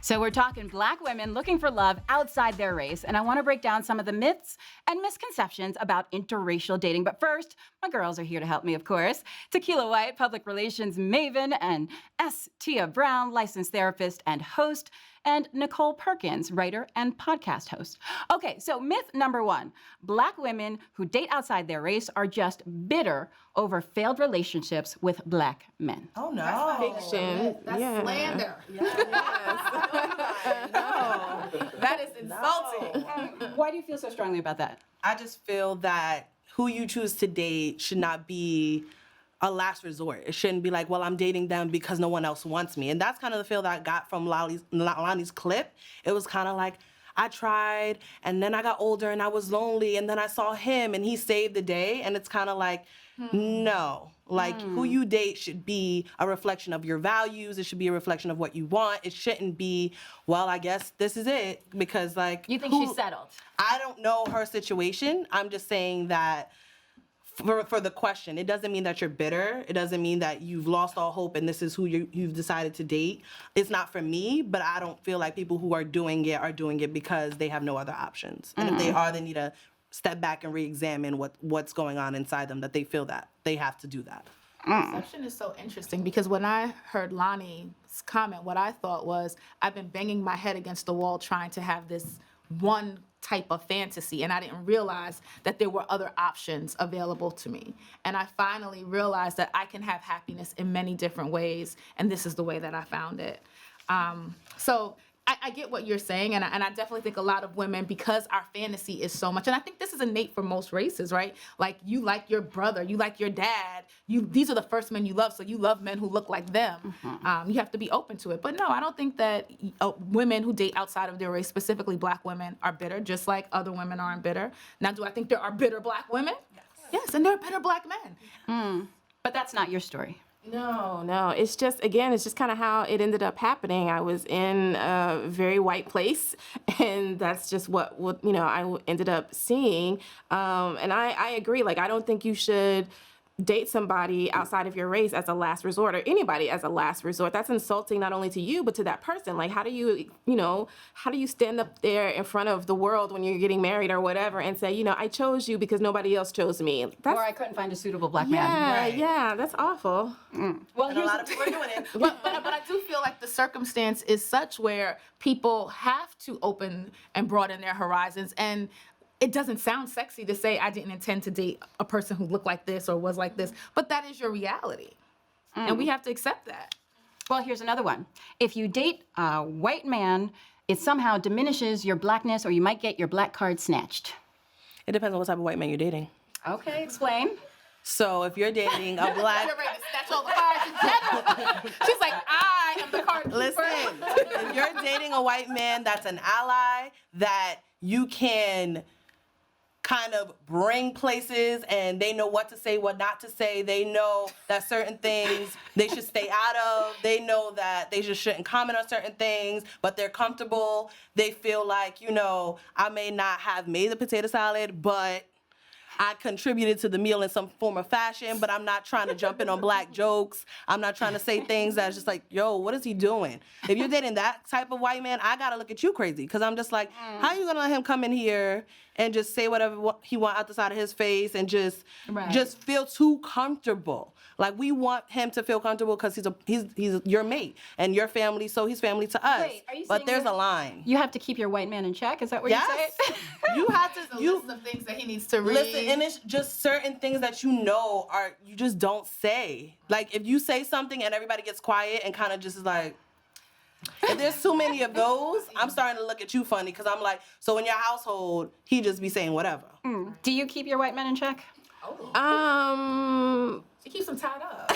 So we're talking Black women looking for love outside their race, and I want to break down some of the myths and misconceptions about interracial dating. But first, my girls are here to help me, of course. Tequilla White, public relations maven, and Tia Brown, licensed therapist and host, and Nichole Perkins, writer and podcast host. Okay, so myth number one, Black women who date outside their race are just bitter over failed relationships with Black men. Oh no. Fiction. That's slander. No. That is insulting. Why do you feel so strongly about that? I just feel that who you choose to date should not be a last resort. It shouldn't be like, well, I'm dating them because no one else wants me. And that's kind of the feel that I got from Lonnie's clip. It was kind of like, I tried, and then I got older, and I was lonely, and then I saw him, and he saved the day. And it's kind of like, no. Like, who you date should be a reflection of your values. It should be a reflection of what you want. It shouldn't be, well, I guess this is it. Because, like... You think she's settled? I don't know her situation. I'm just saying that for the question, it doesn't mean that you're bitter. It doesn't mean that you've lost all hope and this is who you've decided to date. It's not for me, but I don't feel like people who are doing it because they have no other options. And if they are, they need to step back and re-examine what's going on inside them, that they feel that they have to do that. Perception is so interesting because when I heard Lonnie's comment, what I thought was, I've been banging my head against the wall trying to have this one type of fantasy, and I didn't realize that there were other options available to me. And I finally realized that I can have happiness in many different ways, and this is the way that I found it. So I get what you're saying, and I definitely think a lot of women, because our fantasy is so much, and I think this is innate for most races, right? Like, you like your brother, you like your dad, these are the first men you love, so you love men who look like them. You have to be open to it. But no, I don't think that women who date outside of their race, specifically Black women, are bitter, just like other women aren't bitter. Now, do I think there are bitter Black women? Yes, and there are bitter Black men. But that's not your story. No. It's just kind of how it ended up happening. I was in a very white place, and that's just what I ended up seeing. And I agree. Like, I don't think you should date somebody outside of your race as a last resort, or anybody as a last resort. That's insulting not only to you, but to that person. Like, how do you stand up there in front of the world when you're getting married or whatever and say, I chose you because nobody else chose me. Or I couldn't find a suitable Black man. Right. Yeah, that's awful. Well, And a lot of people are doing it. But I do feel like the circumstance is such where people have to open and broaden their horizons, and it doesn't sound sexy to say I didn't intend to date a person who looked like this or was like this, but that is your reality. And we have to accept that. Well, here's another one. If you date a white man, it somehow diminishes your Blackness, or you might get your Black card snatched. It depends on what type of white man you're dating. Okay, explain. So if you're dating a Black... You're ready to snatch all the cards together. She's like, I am the card keeper. Listen, if you're dating a white man that's an ally, that you can kind of bring places, and they know what to say, what not to say. They know that certain things they should stay out of. They know that they just shouldn't comment on certain things, but they're comfortable. They feel like, I may not have made the potato salad, but I contributed to the meal in some form or fashion, but I'm not trying to jump in on Black jokes. I'm not trying to say things that's just like, yo, what is he doing? If you're dating that type of white man, I gotta look at you crazy, because I'm just like, how are you gonna let him come in here and just say whatever he want out the side of his face and just feel too comfortable? Like, we want him to feel comfortable because he's your mate and your family, so he's family to us. Wait, are you but saying there's a line. You have to keep your white man in check? Is that what you're saying? You have to. There's a list of things that he needs to read. Listen, and it's just certain things that you just don't say. Like, if you say something and everybody gets quiet and kind of just is like, if there's too many of those, I'm starting to look at you funny, because I'm like, so in your household, he just be saying whatever. Do you keep your white men in check? She keeps them tied up.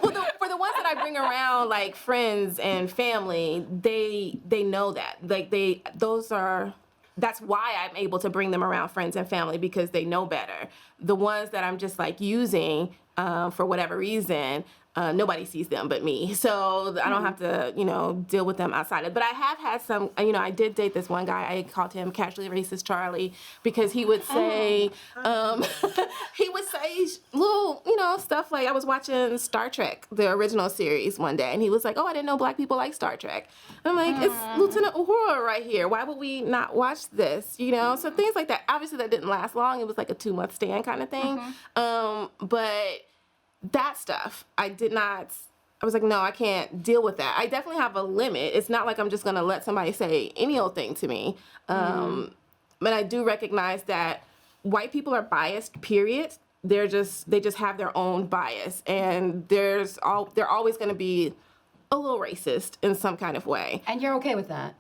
Well, for the ones that I bring around, like friends and family, they know that. Like, that's why I'm able to bring them around friends and family, because they know better. The ones that I'm just like using for whatever reason, nobody sees them but me. So I don't have to, deal with them outside of. But I have had some, I did date this one guy. I called him casually racist Charlie because he would say, little, stuff like I was watching Star Trek, the original series one day, and he was like, oh, I didn't know black people like Star Trek. I'm like, it's Lieutenant Uhura right here. Why would we not watch this? So things like that. Obviously that didn't last long. It was like a 2-month stand kind of thing. But that stuff, I was like, no, I can't deal with that. I definitely have a limit. It's not like I'm just going to let somebody say any old thing to me. But I do recognize that white people are biased, period. They just have their own bias. And they're always going to be a little racist in some kind of way. And you're okay with that?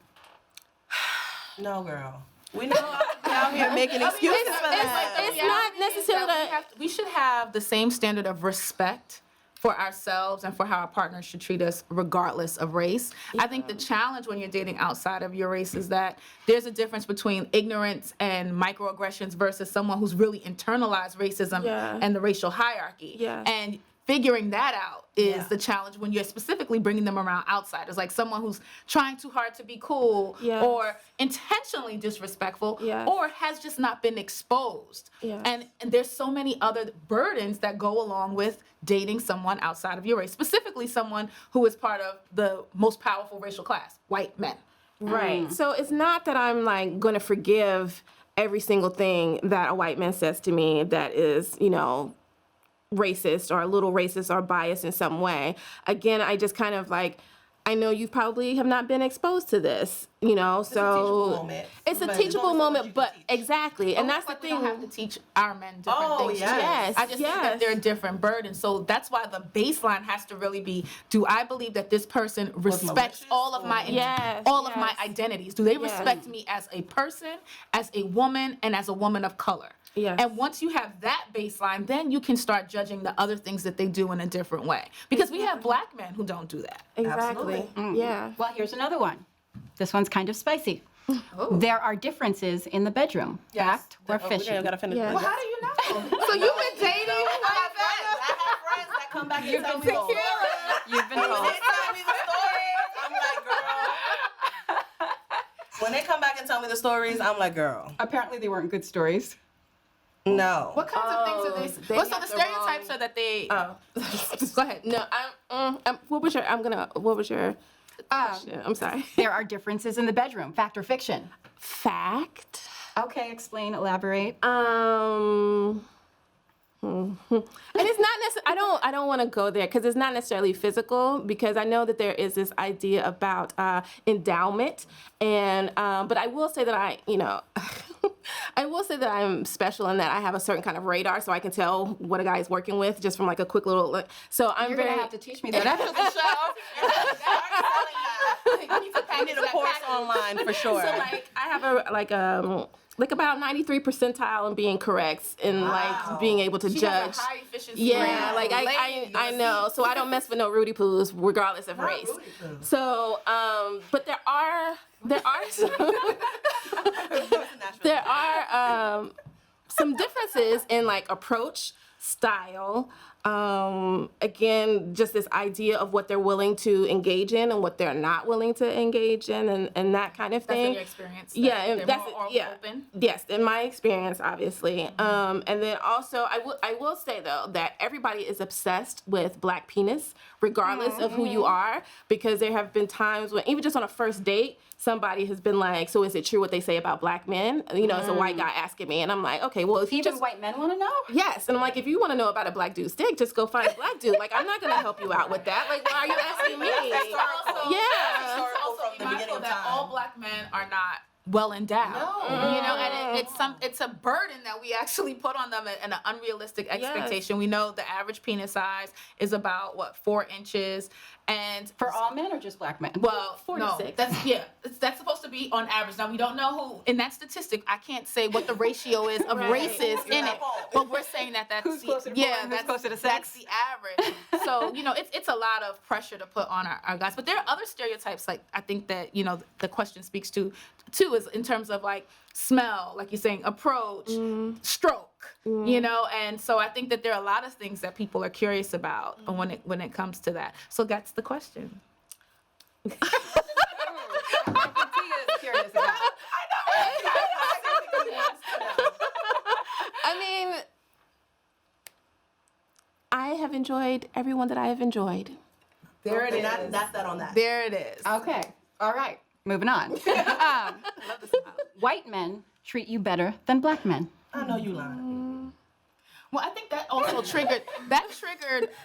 No, girl. We know I'm out here making excuses for that. It's not necessarily that we should have the same standard of respect for ourselves and for how our partners should treat us regardless of race. Yeah. I think the challenge when you're dating outside of your race is that there's a difference between ignorance and microaggressions versus someone who's really internalized racism and the racial hierarchy. Yeah. And figuring that out is the challenge when you're specifically bringing them around outsiders, like someone who's trying too hard to be cool or intentionally disrespectful or has just not been exposed. And there's so many other burdens that go along with dating someone outside of your race, specifically someone who is part of the most powerful racial class, white men. Right. So it's not that I'm like going to forgive every single thing that a white man says to me that is, racist or a little racist or biased in some way. Again, I just kind of like, I know you probably have not been exposed to this, so it's a teachable moment, but exactly. And that's the thing. We don't have to teach our men different things. Yes. I just think that they're different burdens. So that's why the baseline has to really be, do I believe that this person respects all of my my identities? Do they respect me as a person, as a woman, and as a woman of color? Yes. And once you have that baseline, then you can start judging the other things that they do in a different way. Because we have black men who don't do that. Exactly. Yeah. Well, here's another one. This one's kind of spicy. There are differences in the bedroom. Fact or fiction? We gotta finish. Well, how do you know? So you've been dating? I have friends that come back and tell me the story. You've been When told. they tell me the stories, I'm like, girl. When they come back and tell me the stories, I'm like, girl. Apparently they weren't good stories. No. What kinds of things are they? Well, so the stereotypes are that they. Go ahead. No, what was your question? I'm sorry. There are differences in the bedroom. Fact or fiction? Fact. Okay, explain, elaborate. And it's not necessarily, I don't want to go there because it's not necessarily physical, because I know that there is this idea about endowment, and but I will say that I will say that I'm special in that I have a certain kind of radar, so I can tell what a guy is working with just from like a quick little look. So You're gonna have to teach me that after the show. You need a course online for sure. So like I have like about 93 percentile in being correct and like being able to judge. Has a high efficiency Yeah, like I know. So I don't mess with no Rudy Poos regardless of race. So but there are some differences in like approach, style. Again, just this idea of what they're willing to engage in and what they're not willing to engage in, and that kind of thing. That's in your experience. Yeah, and that's more open. Yes, in my experience, obviously. And then also, I will say though that everybody is obsessed with black penis, regardless of who you are, because there have been times when even just on a first date, somebody has been like, so is it true what they say about black men? It's a white guy asking me, and I'm like, okay, well, if you Even just white men want to know? Yes, and I'm like, if you want to know about a black dude's dick, just go find a black dude. Like, I'm not gonna help you out with that. Like, why are you asking me? Yeah. It's also be mindful that all black men are not well endowed. No. And it's a burden that we actually put on them and an unrealistic expectation. Yes. We know the average penis size is about 4 inches, and for all men or just black men? Well, 4 to 6. That's supposed to be on average. Now we don't know who in that statistic. I can't say what the ratio is of races in it, but we're saying that's who's closer to 4 and who's closer to 6. That's the average. So it's a lot of pressure to put on our guys. But there are other stereotypes, like I think that the question speaks to too, is in terms of like smell, like you're saying, approach, stroke. you know? And so I think that there are a lot of things that people are curious about when it comes to that. So that's the question. I think Tia is curious about. I mean, I have enjoyed everyone that I have enjoyed. There it is. That's that on that. There it is. Okay. All right. Moving on. White men treat you better than black men. I know you lying. Well, I think that also triggered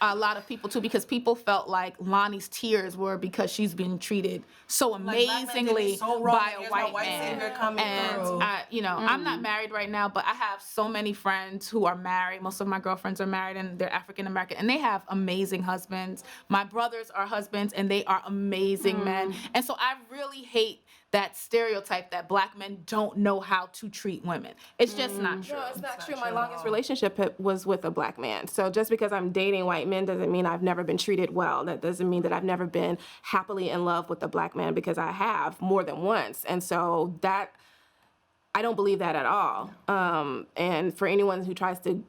a lot of people too, because people felt like Lonnie's tears were because she's being treated so amazingly by a white man. And I'm not married right now, but I have so many friends who are married. Most of my girlfriends are married, and they're African American, and they have amazing husbands. My brothers are husbands, and they are amazing men. And so I really hate that stereotype that black men don't know how to treat women. It's just not true. No, it's not true. My longest relationship was with a black man. So just because I'm dating white men doesn't mean I've never been treated well. That doesn't mean that I've never been happily in love with a black man, because I have more than once. And so that, I don't believe that at all. And for anyone who tries to,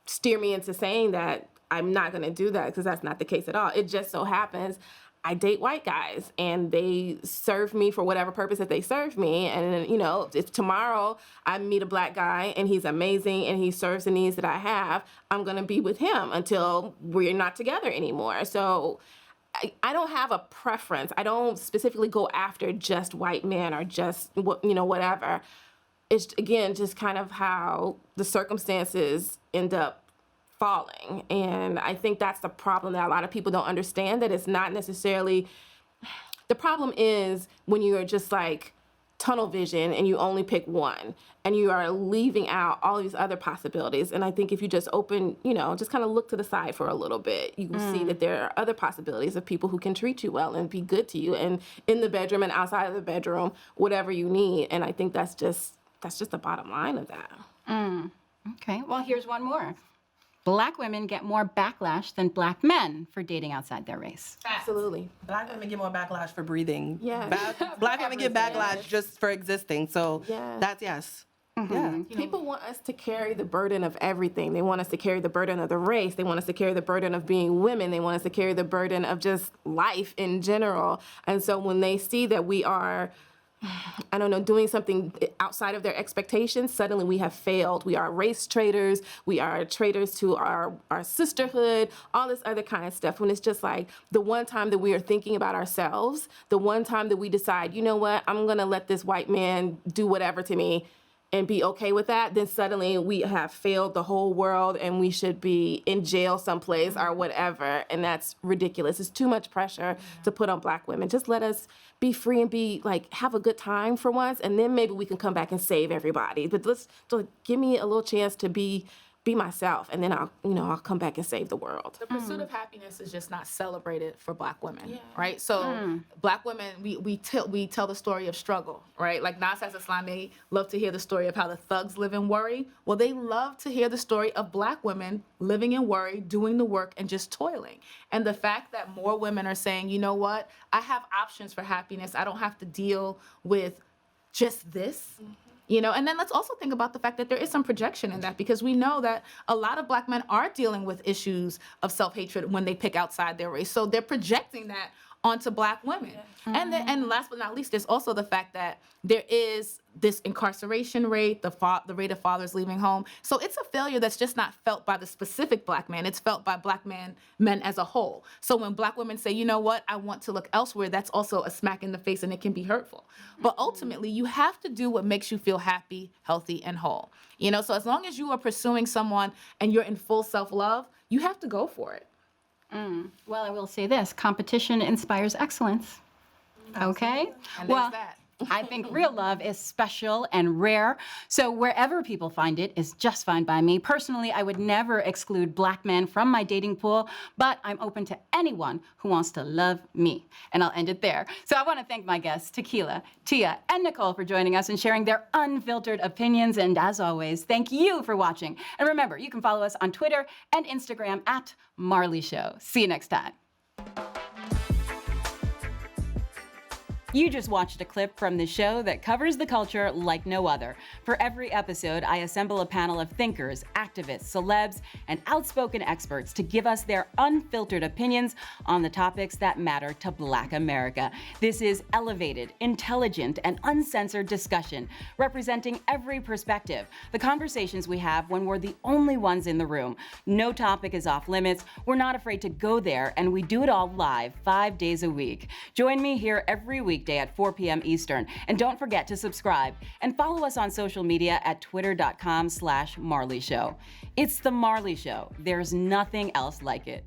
steer me into saying that, I'm not going to do that, because that's not the case at all. It just so happens I date white guys, and they serve me for whatever purpose that they serve me. And, if tomorrow I meet a black guy and he's amazing and he serves the needs that I have, I'm going to be with him until we're not together anymore. So I don't have a preference. I don't specifically go after just white men or just, whatever. It's, again, just kind of how the circumstances end up falling. And I think that's the problem that a lot of people don't understand, that it's not necessarily, the problem is when you are just like tunnel vision and you only pick one and you are leaving out all these other possibilities. And I think if you just open, just kind of look to the side for a little bit, you will see that there are other possibilities of people who can treat you well and be good to you, and in the bedroom and outside of the bedroom, whatever you need. And I think that's just the bottom line of that. Okay, well, here's one more. Black women get more backlash than black men for dating outside their race. Absolutely. Black women get more backlash for breathing. Yeah. Black women get backlash just for existing. So that's yes. Yeah. People want us to carry the burden of everything. They want us to carry the burden of the race. They want us to carry the burden of being women. They want us to carry the burden of just life in general. And so when they see that we are, doing something outside of their expectations, suddenly we have failed. We are race traitors. We are traitors to our sisterhood, all this other kind of stuff. When it's just like the one time that we are thinking about ourselves, the one time that we decide, you know what, I'm going to let this white man do whatever to me and be okay with that, then suddenly we have failed the whole world and we should be in jail someplace or whatever. And that's ridiculous. It's too much pressure to put on black women. Just let us be free and be have a good time for once, and then maybe we can come back and save everybody. But let's give me a little chance to be myself, and then I'll come back and save the world. The pursuit of happiness is just not celebrated for black women, right? So black women, we tell the story of struggle, right? Like Nas has Islam, they love to hear the story of how the thugs live in worry. Well, they love to hear the story of black women living in worry, doing the work, and just toiling. And the fact that more women are saying, you know what, I have options for happiness. I don't have to deal with just this. And then let's also think about the fact that there is some projection in that, because we know that a lot of black men are dealing with issues of self-hatred when they pick outside their race. So they're projecting that onto black women. And last but not least, there's also the fact that there is this incarceration rate, the rate of fathers leaving home. So it's a failure that's just not felt by the specific black man. It's felt by black men as a whole. So when black women say, you know what, I want to look elsewhere, that's also a smack in the face, and it can be hurtful. But ultimately, you have to do what makes you feel happy, healthy, and whole. So as long as you are pursuing someone and you're in full self-love, you have to go for it. Well, I will say this, competition inspires excellence. Okay? And there's that. I think real love is special and rare, so wherever people find it is just fine by me. Personally, I would never exclude black men from my dating pool, but I'm open to anyone who wants to love me. And I'll end it there. So I want to thank my guests, Tequilla, Tia, and Nichole, for joining us and sharing their unfiltered opinions. And as always, thank you for watching. And remember, you can follow us on Twitter and Instagram at Marlie Show. See you next time. You just watched a clip from the show that covers the culture like no other. For every episode, I assemble a panel of thinkers, activists, celebs, and outspoken experts to give us their unfiltered opinions on the topics that matter to Black America. This is elevated, intelligent, and uncensored discussion, representing every perspective. The conversations we have when we're the only ones in the room. No topic is off limits. We're not afraid to go there, and we do it all live, 5 days a week. Join me here every weekday at 4 p.m. Eastern. And don't forget to subscribe and follow us on social media at twitter.com/Marlie Show. It's The Marlie Show. There's nothing else like it.